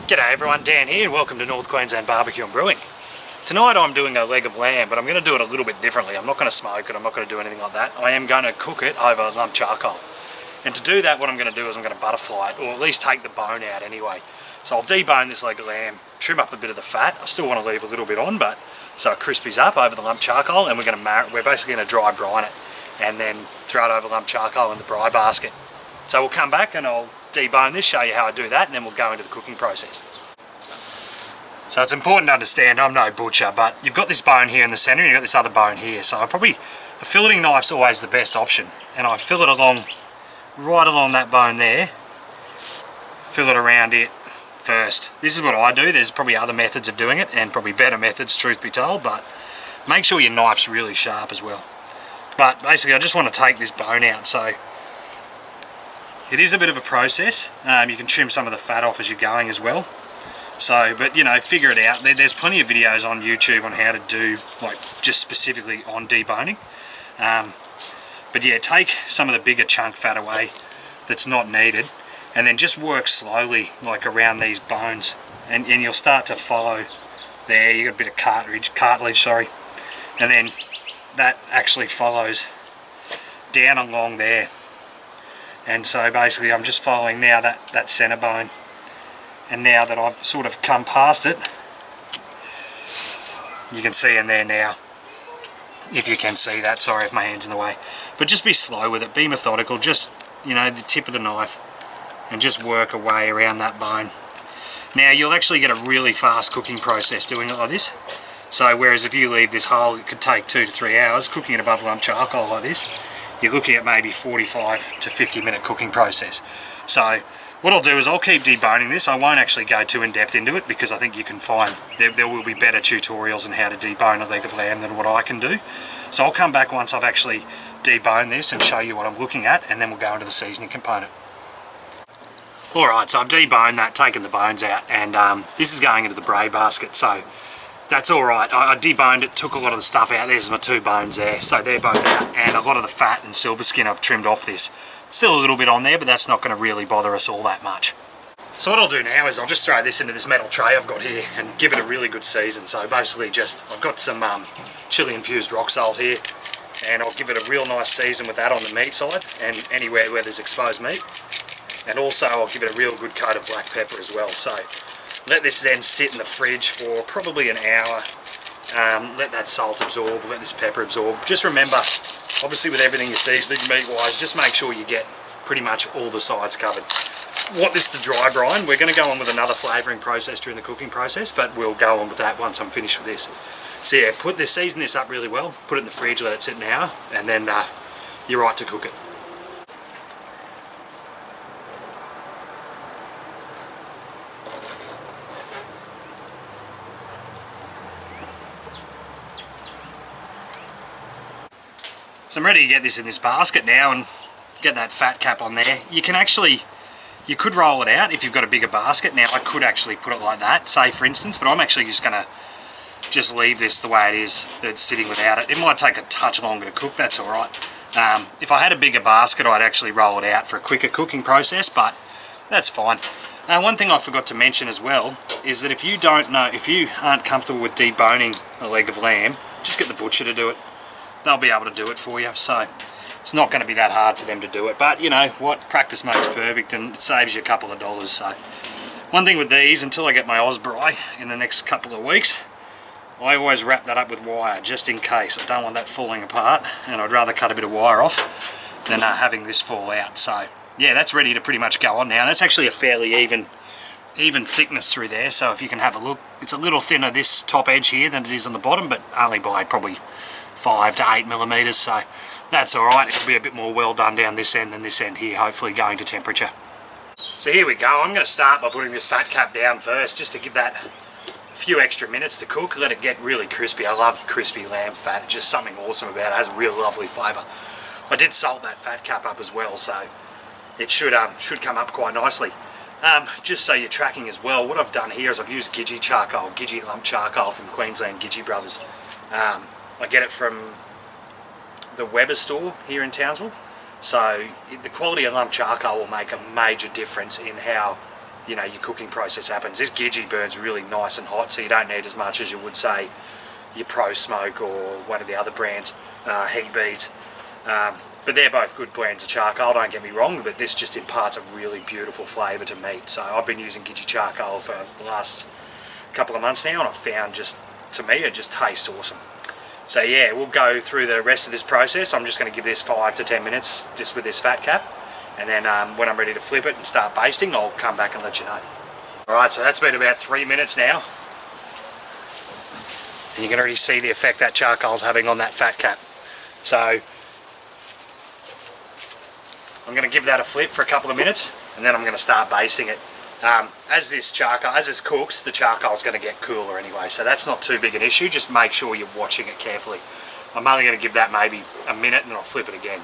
G'day everyone, Dan here and welcome to North Queensland Barbecue and Brewing. Tonight I'm doing a leg of lamb, but I'm going to do it a little bit differently. I'm not going to smoke it, I'm not going to do anything like that. I am going to cook it over lump charcoal. And to do that, what I'm going to do is I'm going to butterfly it, or at least take the bone out anyway. So I'll debone this leg of lamb, trim up a bit of the fat. I still want to leave a little bit on, but so it crispies up over the lump charcoal, and we're basically going to dry brine it and then throw it over lump charcoal in the Braii basket. So we'll come back and I'll debone this, show you how I do that, and then we'll go into the cooking process. So it's important to understand, I'm no butcher, but you've got this bone here in the centre and you've got this other bone here. So a filleting knife's always the best option. And I fillet along, right along that bone there, fillet around it first. This is what I do. There's probably other methods of doing it, and probably better methods, truth be told, but make sure your knife's really sharp as well. But basically I just want to take this bone out, so it is a bit of a process. You can trim some of the fat off as you're going as well. So, but you know, figure it out. There's plenty of videos on YouTube on how to do, like, just specifically on deboning. But yeah, take some of the bigger chunk fat away that's not needed, and then just work slowly, like around these bones, and you'll start to follow there. You got a bit of cartilage, sorry, and then that actually follows down along there. And so basically, I'm just following now that centre bone. And now that I've sort of come past it, you can see in there now, if you can see that. Sorry if my hand's in the way. But just be slow with it, be methodical, just, you know, the tip of the knife, and just work away around that bone. Now you'll actually get a really fast cooking process doing it like this. So whereas if you leave this whole, it could take 2 to 3 hours cooking it above lump charcoal like this, you're looking at maybe 45 to 50 minute cooking process. So what I'll do is I'll keep deboning this. I won't actually go too in depth into it, because I think you can find there will be better tutorials on how to debone a leg of lamb than what I can do. So I'll come back once I've actually deboned this and show you what I'm looking at, and then we'll go into the seasoning component. Alright, so I've deboned that, taken the bones out, and this is going into the Braii basket, so that's alright. I deboned it, took a lot of the stuff out. There's my 2 bones there, so they're both out, and a lot of the fat and silver skin I've trimmed off this. Still a little bit on there, but that's not going to really bother us all that much. So what I'll do now is I'll just throw this into this metal tray I've got here and give it a really good season. So basically I've got some chili infused rock salt here, and I'll give it a real nice season with that on the meat side and anywhere where there's exposed meat. And also I'll give it a real good coat of black pepper as well. So let this then sit in the fridge for probably an hour. Let that salt absorb, let this pepper absorb. Just remember, obviously with everything you're seasoning meat-wise, just make sure you get pretty much all the sides covered. Want this to dry brine. We're going to go on with another flavouring process during the cooking process, but we'll go on with that once I'm finished with this. So yeah, season this up really well, put it in the fridge, let it sit an hour, and then you're right to cook it. So I'm ready to get this in this basket now and get that fat cap on there. You could roll it out if you've got a bigger basket. Now I could actually put it like that, say for instance, but I'm actually just going to leave this the way it is, that's sitting without it. It might take a touch longer to cook, that's alright. If I had a bigger basket, I'd actually roll it out for a quicker cooking process, but that's fine. One thing I forgot to mention as well is that if you aren't comfortable with deboning a leg of lamb, just get the butcher to do it. They'll be able to do it for you, so it's not going to be that hard for them to do it. But you know what, practice makes perfect, and it saves you a couple of dollars. So one thing with these, until I get my Braii in the next couple of weeks, I always wrap that up with wire, just in case. I don't want that falling apart, and I'd rather cut a bit of wire off than having this fall out. So yeah, that's ready to pretty much go on now. And that's actually a fairly even thickness through there, so if you can have a look, it's a little thinner this top edge here than it is on the bottom, but only by probably 5 to 8 millimeters, so that's alright. It'll be a bit more well done down this end than this end here, hopefully going to temperature. So here we go. I'm going to start by putting this fat cap down first, just to give that a few extra minutes to cook, let it get really crispy. I love crispy lamb fat, it's just something awesome about it. It has a real lovely flavour. I did salt that fat cap up as well, so it should come up quite nicely. Just so you're tracking as well, what I've done here is I've used Gidgee lump charcoal from Queensland Gidgee Brothers. I get it from the Weber store here in Townsville. So the quality of lump charcoal will make a major difference in how you know, your cooking process happens. This Gidgee burns really nice and hot, so you don't need as much as you would say your Pro Smoke or one of the other brands, Heat Beads. But they're both good brands of charcoal, don't get me wrong, but this just imparts a really beautiful flavour to meat. So I've been using Gidgee charcoal for the last couple of months now, and I've found just, to me, it just tastes awesome. So yeah, we'll go through the rest of this process. I'm just going to give this 5 to 10 minutes just with this fat cap, and then when I'm ready to flip it and start basting, I'll come back and let you know. Alright, so that's been about 3 minutes now, and you can already see the effect that charcoal's having on that fat cap. So I'm going to give that a flip for a couple of minutes, and then I'm going to start basting it. As this cooks, the charcoal's going to get cooler anyway, so that's not too big an issue. Just make sure you're watching it carefully. I'm only going to give that maybe a minute, and then I'll flip it again.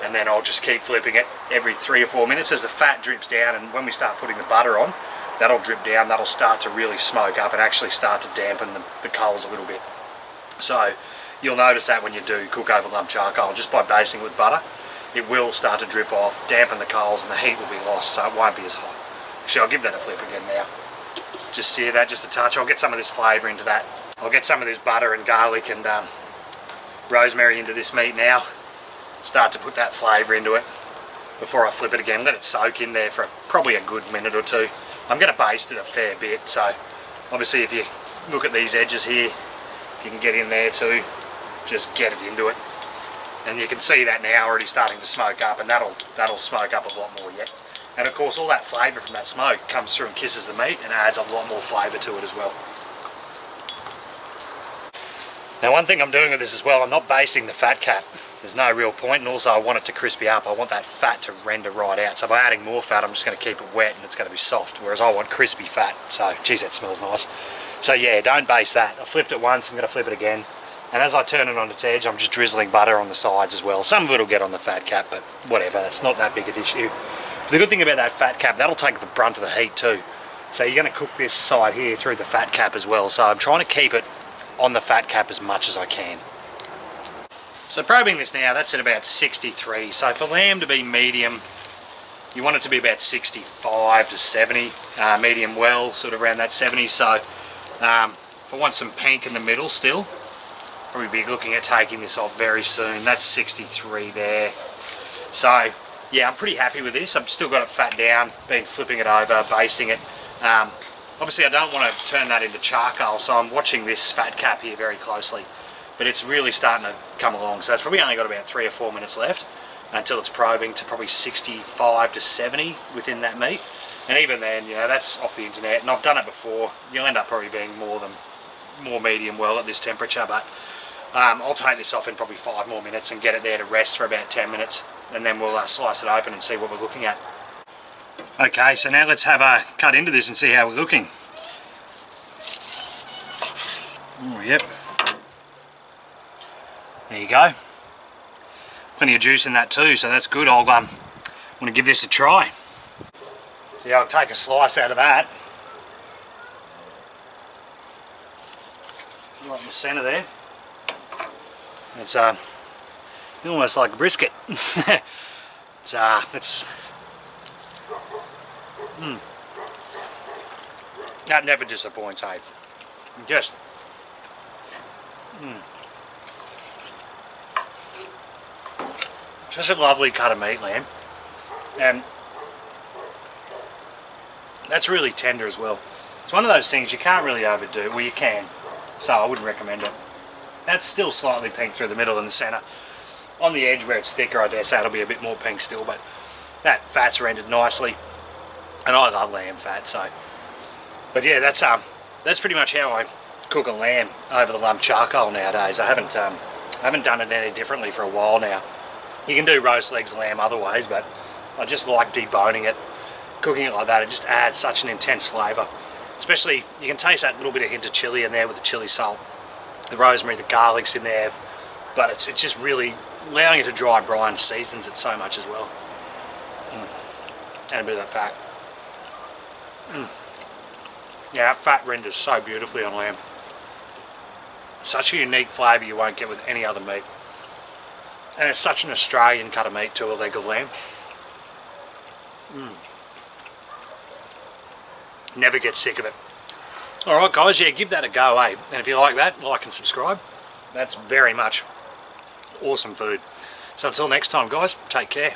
And then I'll just keep flipping it every 3 or 4 minutes as the fat drips down, and when we start putting the butter on, that'll drip down, that'll start to really smoke up and actually start to dampen the coals a little bit. So you'll notice that when you do cook over lump charcoal, just by basting with butter, it will start to drip off, dampen the coals, and the heat will be lost, so it won't be as hot. Actually, I'll give that a flip again now. Just sear that just a touch. I'll get some of this flavour into that. I'll get some of this butter and garlic and rosemary into this meat now. Start to put that flavour into it before I flip it again. Let it soak in there for probably a good minute or two. I'm going to baste it a fair bit, so obviously if you look at these edges here, you can get in there too. Just get it into it. And you can see that now already starting to smoke up, and that'll smoke up a lot more yet. And of course all that flavour from that smoke comes through and kisses the meat and adds a lot more flavour to it as well. Now one thing I'm doing with this as well, I'm not basting the fat cap. There's no real point, and also I want it to crispy up. I want that fat to render right out. So by adding more fat, I'm just going to keep it wet and it's going to be soft, whereas I want crispy fat. So, geez, that smells nice. So yeah, don't baste that. I flipped it once, I'm going to flip it again. And as I turn it on its edge, I'm just drizzling butter on the sides as well. Some of it will get on the fat cap, but whatever, it's not that big an issue. The good thing about that fat cap, that'll take the brunt of the heat too. So you're going to cook this side here through the fat cap as well. So I'm trying to keep it on the fat cap as much as I can. So probing this now, that's at about 63. So for lamb to be medium, you want it to be about 65 to 70. Medium well, sort of around that 70. So if I want some pink in the middle still, probably be looking at taking this off very soon. That's 63 there. So yeah, I'm pretty happy with this. I've still got it fat down, been flipping it over, basting it. Obviously I don't want to turn that into charcoal, so I'm watching this fat cap here very closely. But it's really starting to come along, so it's probably only got about 3 or 4 minutes left until it's probing to probably 65 to 70 within that meat. And even then, you know, that's off the internet, and I've done it before. You'll end up probably being more medium well at this temperature, but I'll take this off in probably 5 more minutes and get it there to rest for about 10 minutes, and then we'll slice it open and see what we're looking at. Okay, so now let's have a cut into this and see how we're looking. Oh, yep. There you go. Plenty of juice in that too, so that's good. I'm going to give this a try. So yeah, I'll take a slice out of that. Right in the centre there. It's almost like a brisket. That never disappoints, eh? Just a lovely cut of meat, lamb, and that's really tender as well. It's one of those things you can't really overdo. Well, you can, so I wouldn't recommend it. That's still slightly pink through the middle and the centre. On the edge where it's thicker, I dare say it'll be a bit more pink still, but that fat's rendered nicely, and I love lamb fat. So, but yeah, that's pretty much how I cook a lamb over the lump charcoal nowadays. I haven't done it any differently for a while now. You can do roast legs of lamb other ways, but I just like deboning it. Cooking it like that, it just adds such an intense flavour. Especially, you can taste that little bit of hint of chilli in there with the chilli salt. The rosemary, the garlic's in there, but it's just really allowing it to dry brine seasons it so much as well. And a bit of that fat. Yeah, that fat renders so beautifully on lamb. Such a unique flavour you won't get with any other meat. And it's such an Australian cut of meat too, a leg of lamb. Never get sick of it. Alright guys, yeah, give that a go, eh? And if you like that, like and subscribe. That's very much awesome food. So until next time guys, take care.